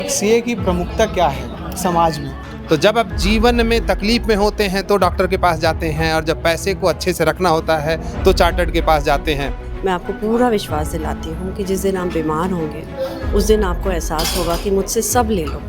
CA की प्रमुखता क्या है समाज में? तो जब आप जीवन में तकलीफ में होते हैं तो डॉक्टर के पास जाते हैं, और जब पैसे को अच्छे से रखना होता है तो चार्टर्ड के पास जाते हैं। मैं आपको पूरा विश्वास दिलाती हूँ कि जिस दिन आप बीमार होंगे उस दिन आपको एहसास होगा कि मुझसे सब ले लो,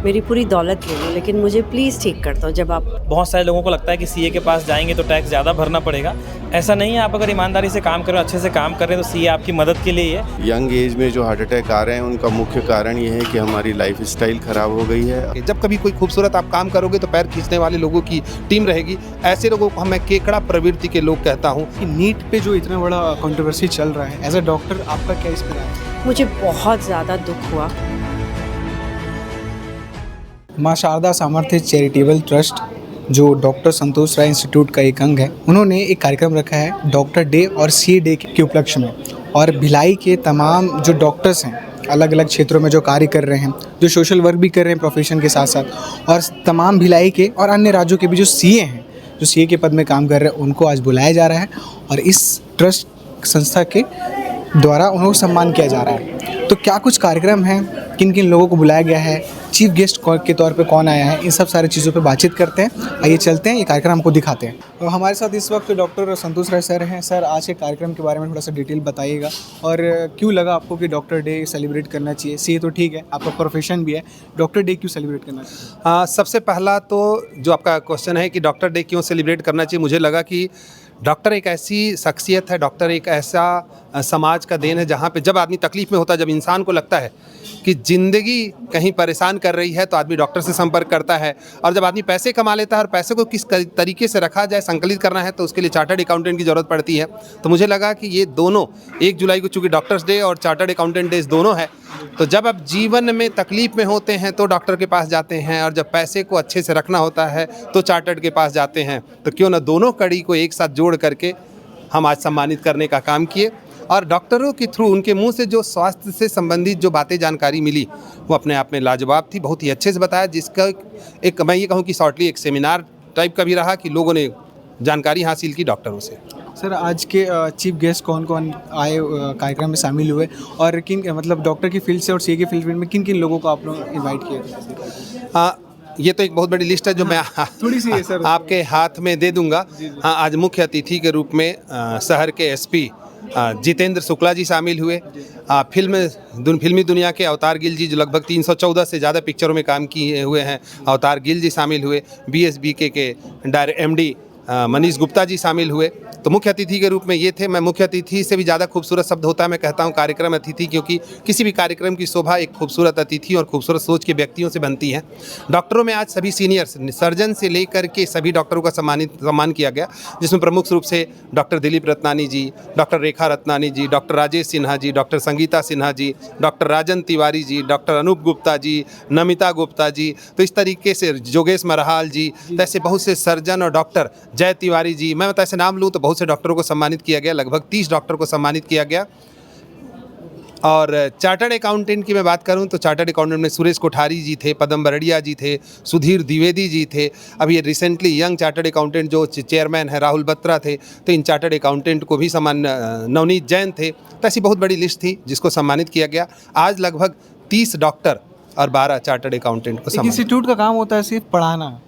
मेरी पूरी दौलत ले लो, लेकिन मुझे प्लीज़ ठीक कर दो। जब आप बहुत सारे लोगों को लगता है कि सीए के पास जाएंगे तो टैक्स ज़्यादा भरना पड़ेगा। ऐसा नहीं है, आप अगर ईमानदारी से काम करें, अच्छे से काम कर रहे हैं तो सीए आपकी मदद के लिए ही है। यंग एज में जो हार्ट अटैक आ रहे हैं उनका मुख्य कारण ये है कि हमारी लाइफ स्टाइल ख़राब हो गई है। कि जब कभी कोई खूबसूरत आप काम करोगे तो पैर खींचने वाले लोगों की टीम रहेगी। ऐसे लोगों को मैं केकड़ा प्रवृत्ति के लोग कहता हूँ। कि नीट पे जो इतना बड़ा कंट्रोवर्सी चल रहा है, एज अ डॉक्टर आपका क्या इस पर राय है? मुझे बहुत ज़्यादा दुख हुआ। माँ शारदा सामर्थ्य चैरिटेबल ट्रस्ट जो डॉक्टर संतोष राय इंस्टीट्यूट का एक अंग है, उन्होंने एक कार्यक्रम रखा है डॉक्टर डे और सीए डे के उपलक्ष्य में। और भिलाई के तमाम जो डॉक्टर्स हैं, अलग अलग क्षेत्रों में जो कार्य कर रहे हैं, जो सोशल वर्क भी कर रहे हैं प्रोफेशन के साथ साथ, और तमाम भिलाई के और अन्य राज्यों के भी जो सीए हैं, जो सीए के पद में काम कर रहे हैं, उनको आज बुलाया जा रहा है। और इस ट्रस्ट संस्था के द्वारा उनको सम्मान किया जा रहा है। तो क्या कुछ कार्यक्रम हैं, किन किन लोगों को बुलाया गया है, चीफ गेस्ट के तौर पे कौन आया है, इन सब सारी चीज़ों पे बातचीत करते हैं। आइए चलते हैं, ये कार्यक्रम हमको दिखाते हैं। तो हमारे साथ इस वक्त डॉक्टर संतोष राय सर हैं। सर, आज के कार्यक्रम के बारे में थोड़ा सा डिटेल बताइएगा, और क्यों लगा आपको कि डॉक्टर डे सेलिब्रेट करना चाहिए? सीए तो ठीक है, आपका प्रोफेशन भी है, डॉक्टर डे क्यों सेलिब्रेट करना चाहिए? सबसे पहला तो जो आपका क्वेश्चन है कि डॉक्टर डे क्यों सेलिब्रेट करना चाहिए, मुझे लगा कि डॉक्टर एक ऐसी शख्सियत है, डॉक्टर एक ऐसा समाज का देन है जहाँ पे जब आदमी तकलीफ़ में होता है, जब इंसान को लगता है कि ज़िंदगी कहीं परेशान कर रही है तो आदमी डॉक्टर से संपर्क करता है। और जब आदमी पैसे कमा लेता है और पैसे को किस तरीके से रखा जाए, संकलित करना है, तो उसके लिए चार्टर्ड अकाउंटेंट की ज़रूरत पड़ती है। तो मुझे लगा कि ये दोनों 1 जुलाई को चूँकि डॉक्टर्स डे और चार्टर्ड अकाउंटेंट डे दोनों है, तो जब आप जीवन में तकलीफ़ में होते हैं तो डॉक्टर के पास जाते हैं, और जब पैसे को अच्छे से रखना होता है तो चार्टर्ड के पास जाते हैं। तो क्यों ना दोनों कड़ी को एक साथ जोड़ करके हम आज सम्मानित करने का काम किए। और डॉक्टरों के थ्रू उनके मुंह से जो स्वास्थ्य से संबंधित जो बातें जानकारी मिली वो अपने आप में लाजवाब थी, बहुत ही अच्छे से बताया, जिसका एक मैं ये कहूँ कि शॉर्टली एक सेमिनार टाइप का भी रहा कि लोगों ने जानकारी हासिल की डॉक्टरों से। सर, आज के चीफ गेस्ट कौन कौन आए, कार्यक्रम में शामिल हुए, और किन मतलब डॉक्टर की फील्ड से और सीए की फील्ड में किन किन लोगों को आप लोग इन्वाइट किए? ये तो एक बहुत बड़ी लिस्ट है जो मैं थोड़ी सी है सर, आपके हाथ में दे दूंगा। हाँ, आज मुख्य अतिथि के रूप में शहर के एसपी जितेंद्र शुक्ला जी शामिल हुए। फिल्मी दुनिया के अवतार गिल जी, जो लगभग 314 से ज़्यादा पिक्चरों में काम किए हुए हैं, अवतार गिल जी शामिल हुए। बीएसबीके के एमडी मनीष गुप्ता जी शामिल हुए। तो मुख्य अतिथि के रूप में ये थे। मैं मुख्य अतिथि से भी ज़्यादा खूबसूरत शब्द होता है, मैं कहता हूँ कार्यक्रम अतिथि, क्योंकि किसी भी कार्यक्रम की शोभा एक खूबसूरत अतिथि और खूबसूरत सोच के व्यक्तियों से बनती है। डॉक्टरों में आज सभी सीनियर्स, सर्जन से लेकर के सभी डॉक्टरों का सम्मान किया गया, जिसमें प्रमुख रूप से डॉक्टर दिलीप रत्नानी जी, डॉक्टर रेखा रत्नानी जी, doctor Rajesh Sinha ji, doctor Sangeeta Sinha ji, doctor राजन तिवारी जी, डॉक्टर अनूप गुप्ता जी, नमिता गुप्ता जी, तो इस तरीके से जोगेश मरहाल जी, तो ऐसे बहुत से सर्जन और डॉक्टर, जय तिवारी जी, मैं ऐसे नाम लूँ तो बहुत से डॉक्टरों को सम्मानित किया गया, लगभग 30 डॉक्टर को सम्मानित किया गया। और चार्टर्ड अकाउंटेंट की मैं बात करूं तो चार्टर्ड अकाउंटेंट में सुरेश कोठारी जी थे, पदम बरड़िया जी थे, सुधीर द्विवेदी जी थे। अभी ये रिसेंटली यंग चार्टर्ड अकाउंटेंट जो चेयरमैन है राहुल बत्रा थे। तो इन चार्टर्ड अकाउंटेंट को भी सम्मान, नवनीत जैन थे। तो ऐसी बहुत बड़ी लिस्ट थी जिसको सम्मानित किया गया। आज लगभग 30 डॉक्टर और 12 चार्टर्ड अकाउंटेंट को सम्मानित। इंस्टीट्यूट का काम होता है सिर्फ पढ़ाना,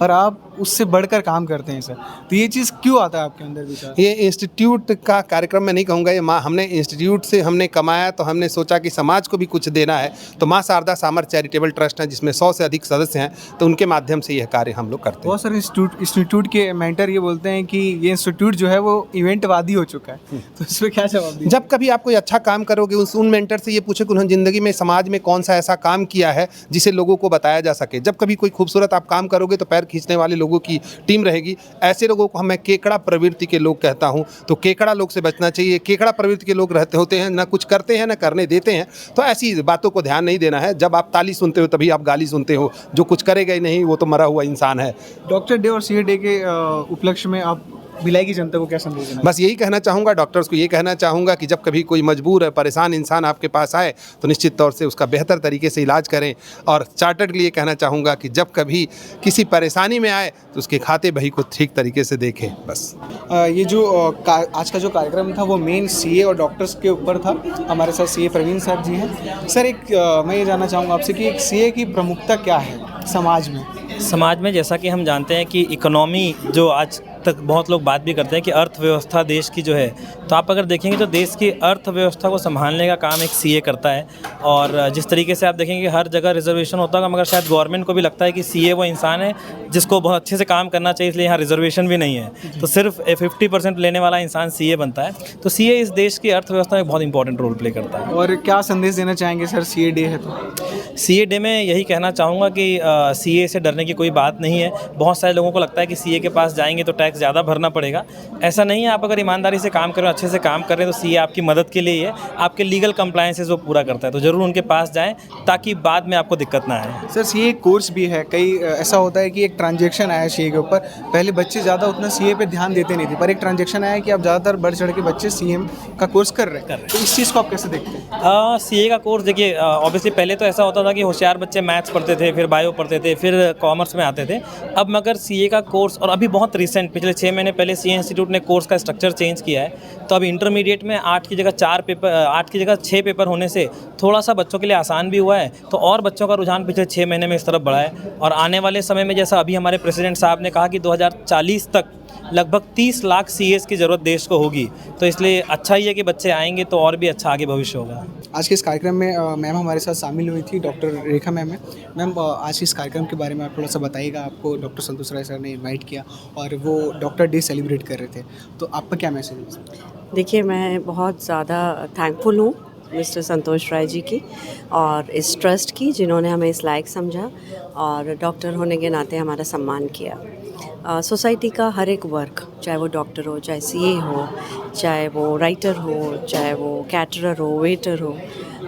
और आप उससे बढ़कर काम करते हैं सर, तो ये चीज़ क्यों आता है आपके अंदर विचार? ये इंस्टीट्यूट का कार्यक्रम मैं नहीं कहूँगा, ये हमने इंस्टीट्यूट से हमने कमाया, तो हमने सोचा कि समाज को भी कुछ देना है। तो माँ शारदा सामर्थ्य चैरिटेबल ट्रस्ट है, जिसमें 100 से अधिक सदस्य हैं, तो उनके माध्यम से यह कार्य हम लोग करते हैं। बहुत सारे इंस्टीट्यूट के मेंटर ये बोलते हैं कि ये इंस्टीट्यूट जो है वो इवेंटवादी हो चुका है, तो इस पर क्या जवाब दीजिए? जब कभी आप कोई अच्छा काम करोगे, उन मेंटर से ये पूछे कि उन्होंने ज़िंदगी में समाज में कौन सा ऐसा काम किया है जिसे लोगों को बताया जा सके। जब कभी कोई खूबसूरत आप काम करोगे तो पैर खींचने वाले लोगों की टीम रहेगी। ऐसे लोगों को मैं केकड़ा प्रवृत्ति के लोग कहता हूं। तो केकड़ा लोग से बचना चाहिए। केकड़ा प्रवृत्ति के लोग रहते होते हैं, ना कुछ करते हैं ना करने देते हैं। तो ऐसी बातों को ध्यान नहीं देना है। जब आप ताली सुनते हो तभी आप गाली सुनते हो। जो कुछ करेगा ही नहीं वो तो मरा हुआ इंसान है। डॉक्टर डे और सीए डे के उपलक्ष्य में आप भिलाई की जनता को क्या संदेश देना? बस यही कहना चाहूँगा, डॉक्टर्स को ये कहना चाहूँगा कि जब कभी कोई मजबूर है, परेशान इंसान आपके पास आए तो निश्चित तौर से उसका बेहतर तरीके से इलाज करें। और चार्टर्ड के लिए कहना चाहूँगा कि जब कभी किसी परेशानी में आए तो उसके खाते बही को ठीक तरीके से देखें। बस ये जो आज का जो कार्यक्रम था वो मेन सीए और डॉक्टर्स के ऊपर था। हमारे साथ सीए प्रवीण साहब जी हैं। सर, मैं ये जानना चाहूँगा आपसे कि एक सीए की प्रमुखता क्या है समाज में? समाज में जैसा कि हम जानते हैं कि इकोनॉमी जो आज तक बहुत लोग बात भी करते हैं कि अर्थव्यवस्था देश की जो है, तो आप अगर देखेंगे तो देश की अर्थव्यवस्था को संभालने का काम एक सीए करता है। और जिस तरीके से आप देखेंगे कि हर जगह रिजर्वेशन होता है, मगर शायद गवर्नमेंट को भी लगता है कि सीए वो इंसान है जिसको बहुत अच्छे से काम करना चाहिए, इसलिए यहाँ रिजर्वेशन भी नहीं है, तो सिर्फ 50% लेने वाला इंसान सीए बनता है। तो सीए इस देश की अर्थव्यवस्था में बहुत इंपॉर्टेंट रोल प्ले करता है। और क्या संदेश देना चाहेंगे सर, सीए डे है तो? सीए डे में यही कहना चाहूँगा कि सीए से डरने की कोई बात नहीं है। बहुत सारे लोगों को लगता है कि सीए के पास जाएंगे तो टैक्स ज़्यादा भरना पड़ेगा। ऐसा नहीं है, आप अगर ईमानदारी से काम करें, अच्छे से काम कर रहे हैं, तो सीए आपकी मदद के लिए है, आपके लीगल कंप्लायंसेस वो पूरा करता है। तो ज़रूर उनके पास जाएं ताकि बाद में आपको दिक्कत ना आए। सर, सीए कोर्स भी है। कई ऐसा होता है कि एक ट्रांजेक्शन आया सीए के ऊपर, पहले बच्चे ज़्यादा उतना सीए पे ध्यान देते नहीं थे, पर एक ट्रांजेक्शन आया कि अब ज़्यादातर बढ़ चढ़ के बच्चे सीएम का कोर्स कर रहे हैं। तो इस चीज़ को आप कैसे देखते हैं? सीए का कोर्स देखिए, ऑब्वियसली पहले तो ऐसा होता था कि होशियार बच्चे मैथ्स पढ़ते थे, फिर बायो पढ़ते थे, फिर कॉमर्स में आते थे। अब मगर सीए का कोर्स, और अभी बहुत रिसेंट पिछले 6 महीने पहले सीए इंस्टीट्यूट ने कोर्स का स्ट्रक्चर चेंज किया है। तो अब इंटरमीडिएट में 8 की जगह 4 पेपर, 8 की जगह 6 पेपर होने से थोड़ा सा बच्चों के लिए आसान भी हुआ है। तो और बच्चों का रुझान पिछले 6 महीने में इस तरफ बढ़ा है। और आने वाले समय में, जैसा अभी हमारे प्रेसिडेंट साहब ने कहा कि 2040 तक लगभग 30 लाख सीएस की ज़रूरत देश को होगी। तो इसलिए अच्छा ही है कि बच्चे आएंगे तो और भी अच्छा आगे भविष्य होगा। आज के इस कार्यक्रम में मैम हमारे साथ शामिल हुई थी, डॉक्टर रेखा मैम है। मैम, आज इस कार्यक्रम के बारे में आप थोड़ा सा बताइएगा। आपको डॉक्टर संतोष राय सर ने इनवाइट किया और वो डॉक्टर डे सेलिब्रेट कर रहे थे, तो आपका क्या मैसेज है? देखिए, मैं बहुत ज़्यादा थैंकफुल हूँ मिस्टर संतोष राय जी की और इस ट्रस्ट की, जिन्होंने हमें इस लायक समझा और डॉक्टर होने के नाते हमारा सम्मान किया। सोसाइटी का हर एक वर्ग, चाहे वो डॉक्टर हो, चाहे सीए हो, चाहे वो राइटर हो, चाहे वो कैटरर हो, वेटर हो,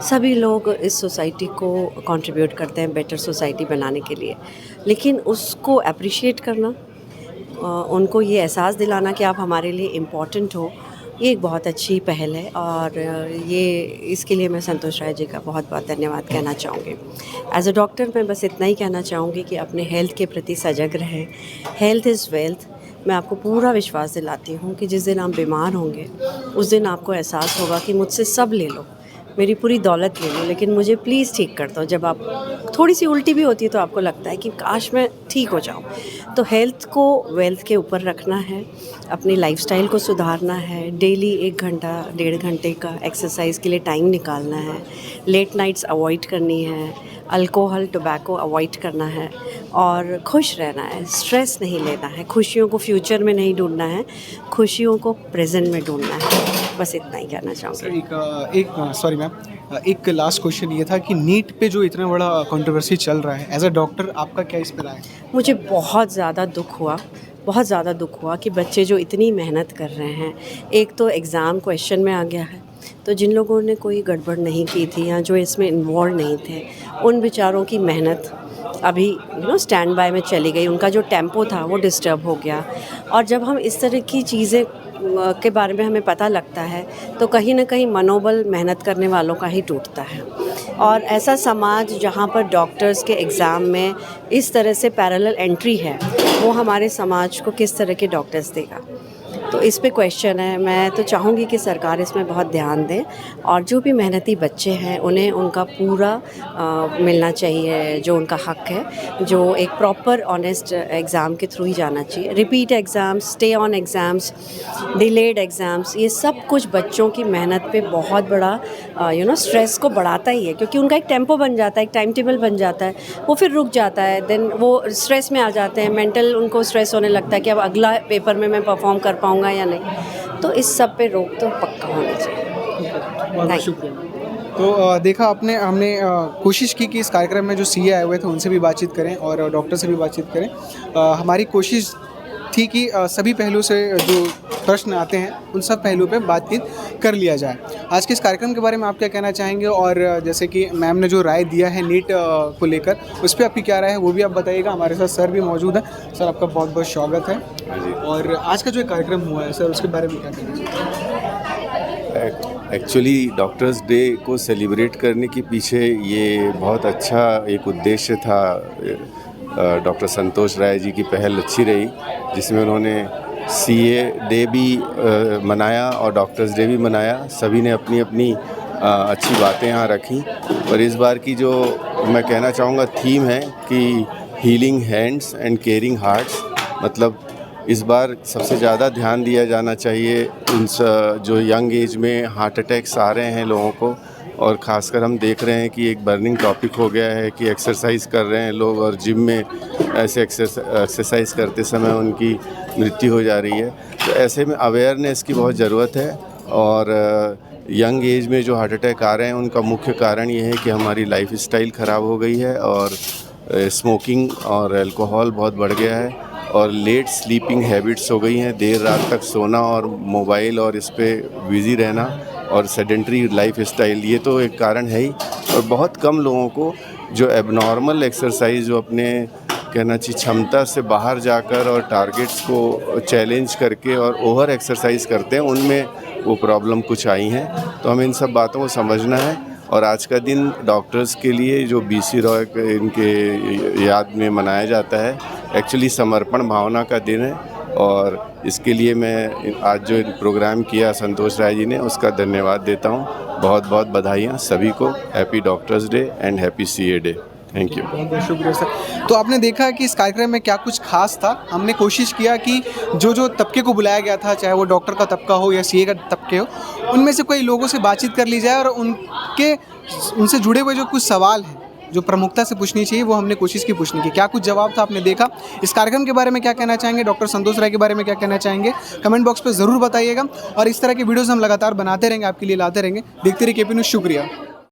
सभी लोग इस सोसाइटी को कंट्रीब्यूट करते हैं बेटर सोसाइटी बनाने के लिए। लेकिन उसको अप्रिशिएट करना, उनको ये एहसास दिलाना कि आप हमारे लिए इम्पॉर्टेंट हो, ये एक बहुत अच्छी पहल है। और ये इसके लिए मैं संतोष राय जी का बहुत बहुत धन्यवाद कहना चाहूँगी। एज अ डॉक्टर मैं बस इतना ही कहना चाहूँगी कि अपने हेल्थ के प्रति सजग रहें। Health is wealth. मैं आपको पूरा विश्वास दिलाती हूँ कि जिस दिन आप बीमार होंगे उस दिन आपको एहसास होगा कि मुझसे सब ले लो, मेरी पूरी दौलत ले लो, लेकिन मुझे प्लीज़ ठीक कर दो। जब आप थोड़ी सी उल्टी भी होती है तो आपको लगता है कि काश मैं ठीक हो जाऊं। तो हेल्थ को वेल्थ के ऊपर रखना है, अपनी लाइफस्टाइल को सुधारना है, डेली 1 घंटा 1.5 घंटे का एक्सरसाइज के लिए टाइम निकालना है, लेट नाइट्स अवॉइड करनी है, अल्कोहल टोबैको अवॉइड करना है और खुश रहना है, स्ट्रेस नहीं लेना है, खुशियों को फ्यूचर में नहीं ढूंढना है, खुशियों को प्रेजेंट में ढूंढना है। बस इतना ही कहना चाहूँगी। सॉरी मैम, एक लास्ट क्वेश्चन ये था कि नीट पे जो इतना बड़ा कंट्रोवर्सी चल रहा है, एज अ डॉक्टर आपका क्या इस पर राय है? मुझे बहुत ज़्यादा दुख हुआ कि बच्चे जो इतनी मेहनत कर रहे हैं, एक तो एग्ज़ाम क्वेश्चन में आ गया है, तो जिन लोगों ने कोई गड़बड़ नहीं की थी या जो इसमें इन्वॉल्व नहीं थे, उन बेचारों की मेहनत अभी स्टैंड बाय में चली गई, उनका जो टेम्पो था वो डिस्टर्ब हो गया। और जब हम इस तरह की चीज़ें के बारे में हमें पता लगता है तो कहीं ना कहीं मनोबल मेहनत करने वालों का ही टूटता है। और ऐसा समाज जहाँ पर डॉक्टर्स के एग्ज़ाम में इस तरह से पैरेलल एंट्री है, वो हमारे समाज को किस तरह के डॉक्टर्स देगा? तो इस पे क्वेश्चन है। मैं तो चाहूँगी कि सरकार इसमें बहुत ध्यान दे और जो भी मेहनती बच्चे हैं उन्हें उनका पूरा मिलना चाहिए, जो उनका हक है, जो एक प्रॉपर ऑनेस्ट एग्ज़ाम के थ्रू ही जाना चाहिए। Repeat exams, stay on exams, delayed exams, ये सब कुछ बच्चों की मेहनत पे बहुत बड़ा स्ट्रेस को बढ़ाता ही है, क्योंकि उनका एक टेम्पो बन जाता है, एक टाइम टेबल बन जाता है, वो फिर रुक जाता है, देन वो स्ट्रेस में आ जाते हैं, मेंटल उनको स्ट्रेस होने लगता है कि अब अगला पेपर में मैं परफॉर्म कर पाऊँगा या नहीं। तो इस सब पे रोक तो पक्का होनी चाहिए। बहुत शुक्रिया। तो देखा हमने कोशिश की कि इस कार्यक्रम में जो सीए आए हुए थे उनसे भी बातचीत करें और डॉक्टर से भी बातचीत करें। हमारी कोशिश थी कि सभी पहलू से जो प्रश्न आते हैं उन सब पहलुओं पे बातचीत कर लिया जाए। आज के इस कार्यक्रम के बारे में आप क्या कहना चाहेंगे, और जैसे कि मैम ने जो राय दिया है नीट को लेकर, उस पर आपकी क्या राय है वो भी आप बताइएगा। हमारे साथ सर भी मौजूद है। सर, आपका बहुत बहुत स्वागत है। हाँ जी। और आज का जो कार्यक्रम हुआ है सर, उसके बारे में क्या कहना चाहिए? एक्चुअली डॉक्टर्स डे को सेलिब्रेट करने के पीछे ये बहुत अच्छा एक उद्देश्य था। डॉक्टर संतोष राय जी की पहल अच्छी रही, जिसमें उन्होंने सीए डे भी मनाया और डॉक्टर्स डे भी मनाया। सभी ने अपनी अपनी अच्छी बातें यहाँ रखी। और इस बार की जो मैं कहना चाहूँगा थीम है कि healing hands and caring hearts, मतलब इस बार सबसे ज़्यादा ध्यान दिया जाना चाहिए उन जो यंग एज में हार्ट अटैक्स आ रहे हैं लोगों को। और ख़ासकर हम देख रहे हैं कि एक बर्निंग टॉपिक हो गया है कि एक्सरसाइज कर रहे हैं लोग और जिम में ऐसे एक्सरसाइज करते समय उनकी मृत्यु हो जा रही है। तो ऐसे में अवेयरनेस की बहुत ज़रूरत है। और यंग एज में जो हार्ट अटैक आ रहे हैं उनका मुख्य कारण ये है कि हमारी लाइफ स्टाइल ख़राब हो गई है और स्मोकिंग और अल्कोहल बहुत बढ़ गया है और लेट स्लीपिंग हैबिट्स हो गई हैं। देर रात तक सोना और मोबाइल और इस पे बिज़ी रहना और सेडेंट्री लाइफ स्टाइल, ये तो एक कारण है ही। और बहुत कम लोगों को जो एबनॉर्मल एक्सरसाइज, जो अपने कहना चाहिए क्षमता से बाहर जाकर और टारगेट्स को चैलेंज करके और ओवर एक्सरसाइज करते हैं, उनमें वो प्रॉब्लम कुछ आई हैं। तो हमें इन सब बातों को समझना है। और आज का दिन डॉक्टर्स के लिए जो बीसी रॉय इनके याद में मनाया जाता है, एक्चुअली समर्पण भावना का दिन है। और इसके लिए मैं आज जो प्रोग्राम किया संतोष राय जी ने, उसका धन्यवाद देता हूँ। बहुत बहुत बधाइयाँ सभी को। Happy doctors day and happy CA day. Thank you. बहुत बहुत शुक्रिया सर। तो आपने देखा कि इस कार्यक्रम में क्या कुछ खास था। हमने कोशिश किया कि जो तबके को बुलाया गया था, चाहे वो डॉक्टर का तबका हो या सीए का तबके हो, उनमें से कोई लोगों से बातचीत कर ली जाए और उनसे जुड़े हुए जो कुछ सवाल हैं जो प्रमुखता से पूछनी चाहिए, वो हमने कोशिश की पूछने की। क्या कुछ जवाब था आपने देखा। इस कार्यक्रम के बारे में क्या कहना चाहेंगे, डॉक्टर संतोष राय के बारे में क्या कहना चाहेंगे, कमेंट बॉक्स पर ज़रूर बताइएगा। और इस तरह के वीडियोज़ हम लगातार बनाते रहेंगे, आपके लिए लाते रहेंगे। देखते रहिए केपी न्यूज़। शुक्रिया।